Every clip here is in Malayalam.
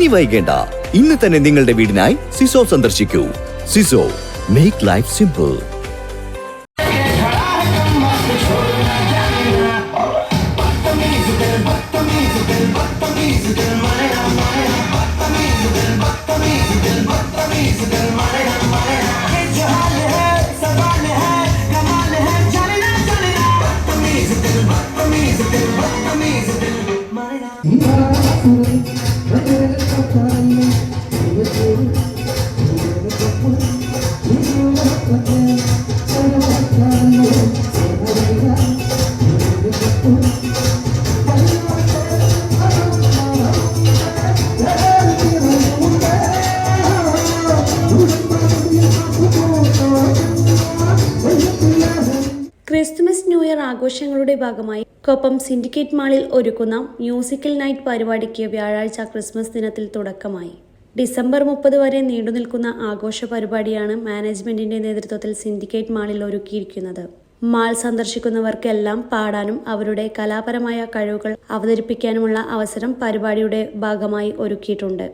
ഇനി വൈകേണ്ട, ഇന്ന് തന്നെ നിങ്ങളുടെ വീടിനായി സിസോ സന്ദർശിക്കൂ. സിസോ, make life simple. Christmas new year ആഘോഷങ്ങളുടെ ഭാഗമായി കൊപ്പം സിൻഡിക്കേറ്റ് മാളിൽ ഒരുക്കുന്ന മ്യൂസിക്കൽ നൈറ്റ് പരിപാടിക്ക് വ്യാഴാഴ്ച ക്രിസ്മസ് ദിനത്തിൽ തുടക്കമായി. ഡിസംബർ 30 വരെ നീണ്ടുനിൽക്കുന്ന ആഘോഷ പരിപാടിയാണ് മാനേജ്മെന്റിന്റെ നേതൃത്വത്തിൽ സിൻഡിക്കേറ്റ് മാളിൽ ഒരുക്കിയിരിക്കുന്നത്. മാൾ സന്ദർശിക്കുന്നവർക്കെല്ലാം പാടാനും അവരുടെ കലാപരമായ കഴിവുകൾ അവതരിപ്പിക്കാനുമുള്ള അവസരം പരിപാടിയുടെ ഭാഗമായി ഒരുക്കിയിട്ടുണ്ട്.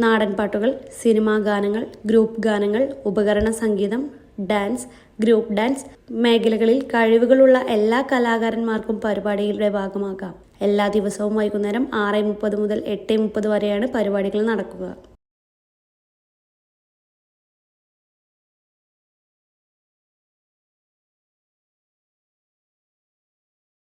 നാടൻ പാട്ടുകൾ, സിനിമാ ഗാനങ്ങൾ, ഗ്രൂപ്പ് ഗാനങ്ങൾ, ഉപകരണ സംഗീതം, ഡാൻസ്, ഗ്രൂപ്പ് ഡാൻസ് മേഖലകളിൽ കഴിവുകളുള്ള എല്ലാ കലാകാരന്മാർക്കും പരിപാടിയുടെ ഭാഗമാകാം. എല്ലാ ദിവസവും വൈകുന്നേരം 6:30 മുതൽ 8:30 വരെയാണ് പരിപാടികൾ നടക്കുക.